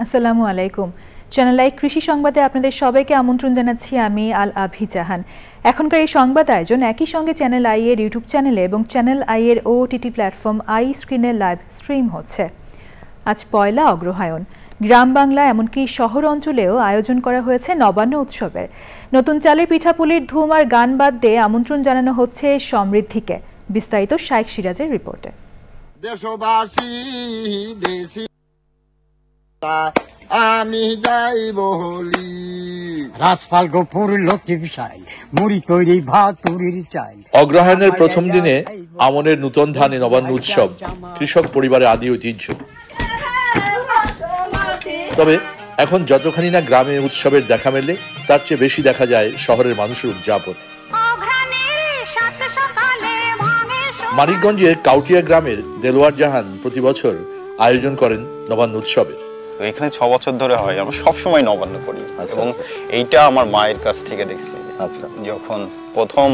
আসসালামু আলাইকুম। Channel I কৃষি সংবাদে আপনাদের সবাইকে আমন্ত্রণ জানাচ্ছি আমি আল আভি জাহান। এখনকার এই সংবাদ আয়োজন একই সঙ্গে চ্যানেল আই এর ইউটিউব চ্যানেলে এবং চ্যানেল আই এর ওটিটি প্ল্যাটফর্ম আই স্ক্রিনে লাইভ স্ট্রিম হচ্ছে। আজ পয়লা অগ্রহায়ণ। গ্রাম বাংলা এমনকি শহর অঞ্চলেও আয়োজন করা হয়েছে নবান্ন উৎসবের। নতুন চালের পিঠাপুলির ধুম আর গান বাদ দিয়ে আমন্ত্রণ জানানো হচ্ছে সমৃদ্ধিকে। বিস্তারিত শাইখ সিরাজের রিপোর্টে। আমি যাইব হলি রাজপাল গোপুর লতিফ সাই মুড়ি তৈরি ভাত তুরির চাই। অগ্রহায়ণের প্রথম দিনে আমনের নূতন ধানে নবান্ন উৎসব কৃষক পরিবারের আদি ঐতিহ্য। তবে এখন যতখানি না গ্রামে উৎসবের দেখা মেলে, তার চেয়ে বেশি দেখা যায় শহরের মানুষের উদযাপনে। মানিকগঞ্জের কাউটিয়া গ্রামের দেলোয়ার জাহান প্রতি বছর আয়োজন করেন নবান্ন উৎসবের। এখানে 6 বছর ধরে হয়, আমরা সবসময় নবান্ন করি এবং এইটা আমার মায়ের কাছ থেকে দেখছি। আচ্ছা, যখন প্রথম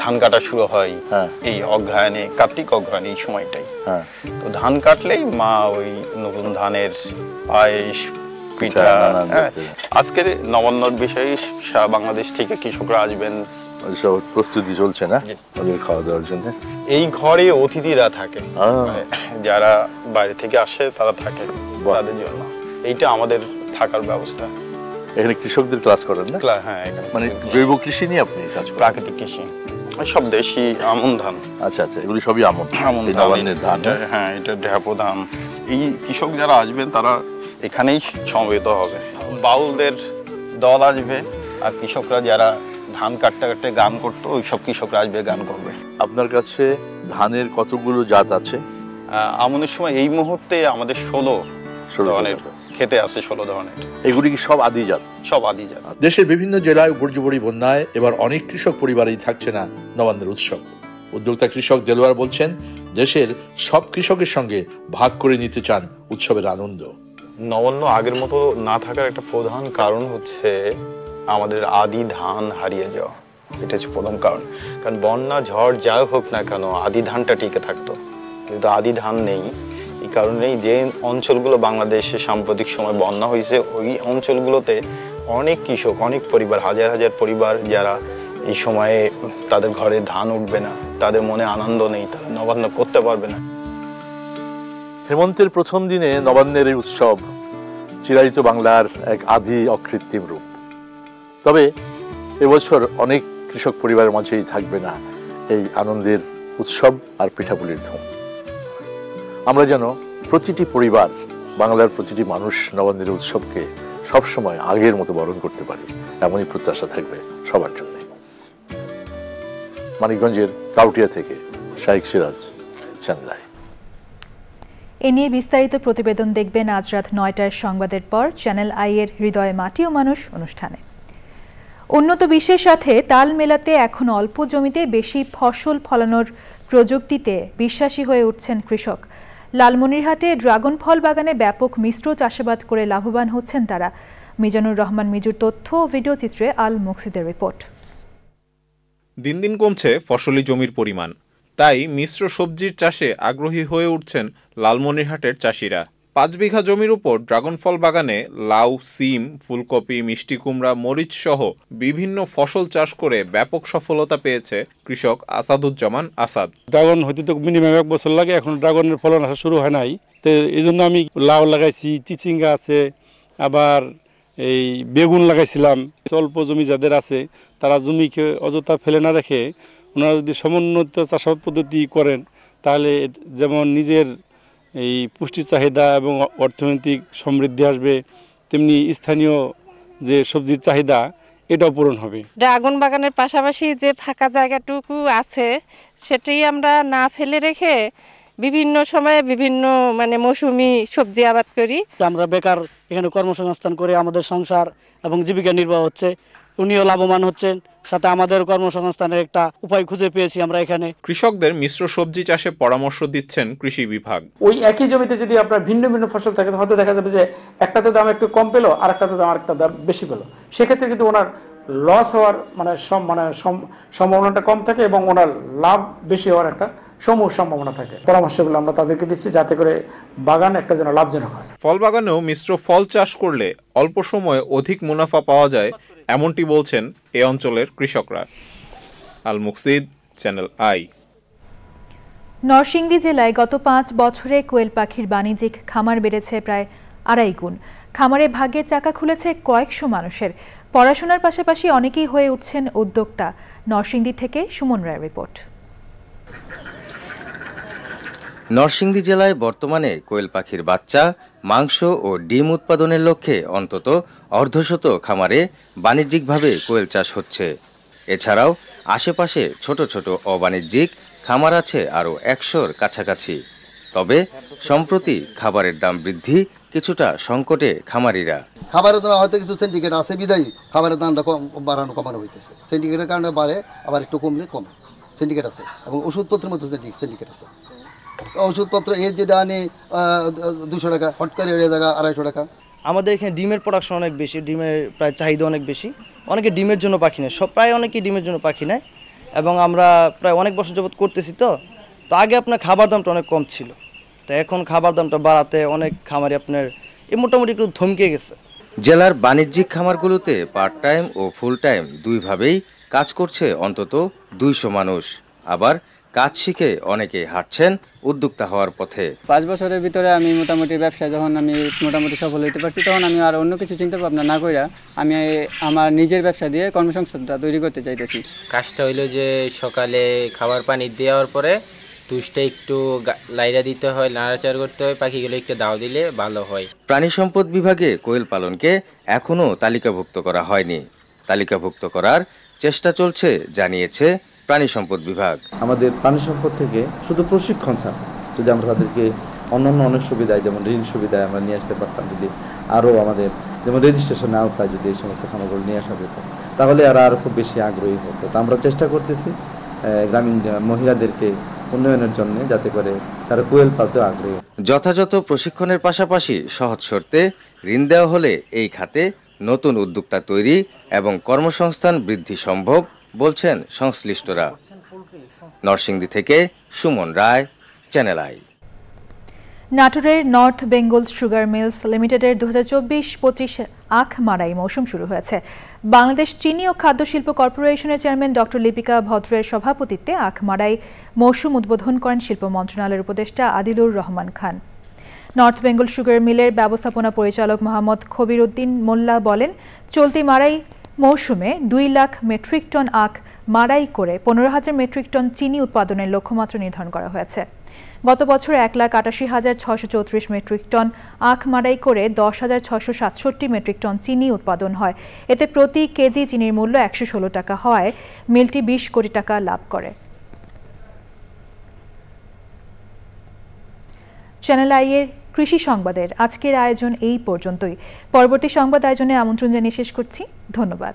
ধান কাটা শুরু হয় এই অগ্রহায়ণে, কার্তিক অগ্রহায়ণ এই সময়টাই, তো ধান কাটলেই মা ওই নতুন ধানের পায়েস পিঠা। আজকের নবান্নর বিষয়ে সারা বাংলাদেশ থেকে কৃষকরা আসবেন, প্রস্তুতি চলছে না খাওয়া দাওয়ার জন্য। এই ঘরে অতিথিরা থাকে, যারা বাইরে থেকে আসে তারা থাকে তাদের জন্য। এইটা আমাদের থাকার ব্যবস্থা। এখানে কৃষকদের ক্লাস করেন না? হ্যাঁ, মানে জৈব কৃষি নিয়ে আপনি কাজ করেন? প্রাকৃতিক কৃষি, সব দেশি আমন ধান। আচ্ছা আচ্ছা, এগুলি সবই আমন ধান। হ্যাঁ, এটা ঢ্যাপো ধান। এই কৃষক যারা আসবেন তারা এখানেই সমবেত হবে। বাউলদের দল আসবে, আর কৃষকরা যারা ধান কাটতে কাটতে গান করতো ওই সব কৃষকরা আসবে, গান করবে। আপনার কাছে ধানের কতগুলো জাত আছে? আমনের সময় এই মুহূর্তে আমাদের 16 ধরনের খেতে আছে, 16 ধরনের। এগুলি কি সব আদি জাত? সব আদি জাত। দেশের বিভিন্ন জেলায় উপর্যুপরি বন্যায় এবার অনেক কৃষক পরিবারেই থাকছে না নবান্নের উৎসব। উদ্যোক্তা কৃষক দেলোয়ার বলছেন, দেশের সব কৃষকের সঙ্গে ভাগ করে নিতে চান উৎসবের আনন্দ। নবান্ন আগের মতো না থাকার একটা প্রধান কারণ হচ্ছে আমাদের আদি ধান হারিয়ে যাওয়া। এটা হচ্ছে প্রথম কারণ। কারণ বন্যা ঝড় যাই হোক না কেন আদি ধানটা টিকে থাকতো, কিন্তু আদি ধান নেই। এই কারণেই যে অঞ্চলগুলো বাংলাদেশে সাম্প্রতিক সময় বন্যা হয়েছে, ওই অঞ্চলগুলোতে অনেক কৃষক, অনেক পরিবার, হাজার হাজার পরিবার যারা এই সময়ে তাদের ঘরে ধান উঠবে না, তাদের মনে আনন্দ নেই, তারা নবান্ন করতে পারবে না। হেমন্তের প্রথম দিনে নবান্নের এই উৎসব চিরায়িত বাংলার এক আদি অকৃত্রিম রূপ। তবে এবছর অনেক কৃষক পরিবারের মাঝেই থাকবে না এই আনন্দের উৎসব আর পিঠাপুলির ধুম। আমরা যেন প্রতিটি পরিবার, বাংলার প্রতিটি মানুষ নবান্নের উৎসবকে সবসময় আগের মতো বরণ করতে পারি, এমনই প্রত্যাশা থাকবে সবার জন্য। মানিকগঞ্জের কাউটিয়া থেকে শাইখ সিরাজ, চ্যানেল আই। এ নিয়ে বিস্তারিত প্রতিবেদন দেখবেন আজ রাত 9টার সংবাদের পর চ্যানেল আই এর হৃদয়ে মাটি ও মানুষ অনুষ্ঠানে। উন্নত বিশ্বের সাথে তাল মেলাতে এখন অল্প জমিতে বেশি ফসল ফলানোর প্রযুক্তিতে বিশ্বাসী হয়ে উঠছেন কৃষক। লালমনিরহাটে ড্রাগন ফল বাগানে ব্যাপক মিশ্র চাষাবাদ করে লাভবান হচ্ছেন তারা। মিজানুর রহমান মিজুর তথ্য ও ভিডিও চিত্রে আল মুকসিদের রিপোর্ট। দিন দিন কমছে ফসলি জমির পরিমাণ, তাই মিশ্র সবজির চাষে আগ্রহী হয়ে উঠছেন লালমনিরহাটের চাষিরা। 5 বিঘা জমির উপর ড্রাগন ফল বাগানে লাউ, সিম, ফুলকপি, মিষ্টি কুমড়া, মরিচ সহ বিভিন্ন ফসল চাষ করে ব্যাপক সফলতা পেয়েছে কৃষক আসাদুজ্জামান আসাদ। ড্রাগন হইতে তো মিনিমাম 1 বছর লাগে, এখন ড্রাগনের ফলন আসা শুরু হয় নাই। তো এই জন্য আমি লাউ লাগাইছি, চিচিঙ্গা আছে, আবার এই বেগুন লাগাইছিলাম। অল্প জমি যাদের আছে তারা জমিকে অযথা ফেলে না রেখে ওনারা যদি সমন্বিত চাষাবাদ পদ্ধতি করেন, তাহলে যেমন নিজের এই পুষ্টি চাহিদা এবং অর্থনৈতিক সমৃদ্ধি আসবে, তেমনি স্থানীয় যে সবজির চাহিদা এটাও পূরণ হবে। ড্রাগন বাগানের পাশাপাশি যে ফাঁকা জায়গাটুকু আছে সেটাই আমরা না ফেলে রেখে বিভিন্ন সময়ে বিভিন্ন মানে মৌসুমি সবজি আবাদ করি। আমরা বেকার এখানে কর্মসংস্থান করে আমাদের সংসার এবং জীবিকা নির্বাহ হচ্ছে, উনিও লাভবান হচ্ছেন, সাথে আমাদের কর্মসংস্থানের একটা উপায় খুঁজে পেয়েছি আমরা এখানে। কৃষকদের মিশ্র সবজি চাষে পরামর্শ দিচ্ছেন কৃষি বিভাগ। ওই একই জমিতে যদি আপনার ভিন্ন ভিন্ন ফসল থাকে হয়তো দেখা যাবে যে একটাতে দাম একটু কম পেলো আর একটাতে দাম আরেকটা দাম বেশি পেলো, সেক্ষেত্রে কিন্তু ওনার লস হওয়ার সম্ভাবনাটা কম থাকে এবং ওনার লাভ বেশি হওয়ার একটা সম্ভাবনা থাকে। পরামর্শগুলো আমরা তাদেরকে দিচ্ছি যাতে করে বাগান একটা যেন লাভজনক হয়। ফল বাগানেও মিশ্র ফল চাষ করলে অল্প সময়ে অধিক মুনাফা পাওয়া যায়, এমনটি বলছেন এ অঞ্চলের কৃষকরা। আল মুকসিদ, চ্যানেল আই। নরসিংদী জেলায় গত 5 বছরে কোয়েল পাখির বাণিজ্যিক খামার বেড়েছে প্রায় 2.5 গুণ। খামারে ভাগ্যের চাকা খুলেছে কয়েকশো মানুষের। পড়াশোনার পাশাপাশি অনেকেই হয়ে উঠছেন উদ্যোক্তা। নরসিংদী থেকে সুমন রায়ের রিপোর্ট। নরসিংদী জেলায় বর্তমানে কোয়েল পাখির বাচ্চা, মাংস ও ডিম উৎপাদনের লক্ষ্যে অন্তত অর্ধশত খামারে বাণিজ্যিকভাবে কোয়েল চাষ হচ্ছে। এছাড়াও আশেপাশে ছোট ছোট অবাণিজ্যিক খামার আছে আরও 100-র কাছাকাছি। তবে সম্প্রতি খাবারের দাম বৃদ্ধি কিছুটা সংকটে খামারিরা। খাবারের দাম হয়তো কিছু সিন্ডিকেট আছে বিদায়ী খাবারের দামটা কমানো হইতেছে। সিন্ডিকেটের কারণে বাড়ে, আবার একটু কমলে কমে। সিন্ডিকেট আছে এবং ওষুধপত্রের মধ্যে সিন্ডিকেট আছে। ওষুধপত্র এর যদি আনি 200 টাকা, হট করে এড়িয়ে জায়গা 250 টাকা। আমাদের এখানে ডিমের প্রোডাকশন অনেক বেশি, ডিমের প্রায় চাহিদা অনেক বেশি। অনেকে ডিমের জন্য পাখি নেয়, প্রায় অনেকেই ডিমের জন্য পাখি নেয় এবং আমরা প্রায় অনেক বছর যাবত করতেছি। তো আগে আপনার খাবার দামটা অনেক কম ছিল, তো এখন খাবার দামটা বাড়াতে অনেক খামারি আপনার মোটামুটি একটু থমকে গেছে। জেলার বাণিজ্যিক খামারগুলোতে পার্ট টাইম ও ফুল টাইম দুইভাবেই কাজ করছে অন্তত 200 মানুষ। আবার কাজ শিখে অনেকে হাঁটছেন উদ্যোক্তা হওয়ার পথে। 5 বছরের ভিতরে আমি মোটামুটি ব্যবসায় যখন আমি মোটামুটি সফল হতে পারছি, তখন আমি আর অন্য কিছু চিন্তা ভাবনা না কইরা আমি আমার নিজের ব্যবসা দিয়ে কর্মসংস্থানটা তৈরি করতে চাইতেছি। কাজটা হইলো যে সকালে খাবার পানি দেওয়ার পরে তুষটা একটু লাইরা দিতে হয়, নাড়াচাড়া করতে হয়, পাখিগুলো একটু দাও দিলে ভালো হয়। প্রাণী সম্পদ বিভাগে কোয়েল পালনকে এখনও তালিকাভুক্ত করা হয়নি। তালিকাভুক্ত করার চেষ্টা চলছে জানিয়েছে প্রাণী সম্পদ বিভাগ। আমাদের প্রাণী সম্পদ থেকে শুধু প্রশিক্ষণ ছাড়া যদি আমরা তাদেরকে অন্যান্য অনেক সুবিধায় যেমন ঋণ সুবিধায় আমরা নিয়ে আসতে পারতাম, যদি আরও আমাদের যেমন রেজিস্ট্রেশনের আওতায় যদি এই সমস্ত খামারগুলো নিয়ে আসা যেত, তাহলে আরও খুব বেশি আগ্রহী হতো। তো আমরা চেষ্টা করতেছি গ্রামীণ মহিলাদেরকে উন্নয়নের জন্য, যাতে করে তারা কোয়েল পালতে আগ্রহী। যথাযথ প্রশিক্ষণের পাশাপাশি সহজ শর্তে ঋণ দেওয়া হলে এই খাতে নতুন উদ্যোক্তা তৈরি এবং কর্মসংস্থান বৃদ্ধি সম্ভব বলছেন সংশ্লিষ্টরা। নরসিংদী থেকে সুমন রায়, চ্যানেল আই। নাটোরের নর্থ বেঙ্গল সুগার মিলস লিমিটেডের 2024-25 আখ মাড়াই মৌসুম শুরু হয়েছে। বাংলাদেশ চিনি ও খাদ্য শিল্প কর্পোরেশনের চেয়ারম্যান ডক্টর লিপিকা ভদ্রের সভাপতিত্বে আখ মাড়াই মৌসুম উদ্বোধন করেন শিল্প মন্ত্রণালয়ের উপদেষ্টা আদিলুর রহমান খান। নর্থ বেঙ্গল সুগার মিলের ব্যবস্থাপনা পরিচালক মোহাম্মদ খবির উদ্দিন মোল্লা বলেন, চলতি মাড়াই মৌসুমে 2 লাখ মেট্রিক টন আখ মাড়াই করে 15,000 মেট্রিক টন চিনি উৎপাদনের লক্ষ্যমাত্রা নির্ধারণ করা হয়েছে। গত বছর 1,88,634 মেট্রিক টন আখ মাড়াই করে 10,667 মেট্রিক টন চিনি উৎপাদন হয়। এতে প্রতি কেজি চিনির মূল্য 116 টাকা হওয়ায় মিলটি 20 কোটি টাকা লাভ করে। চ্যানেল আই এর কৃষি সংবাদের আজকের আয়োজন এই পর্যন্তই। পরবর্তী সংবাদ আয়োজনে আমন্ত্রণ জানিয়ে শেষ করছি। ধন্যবাদ।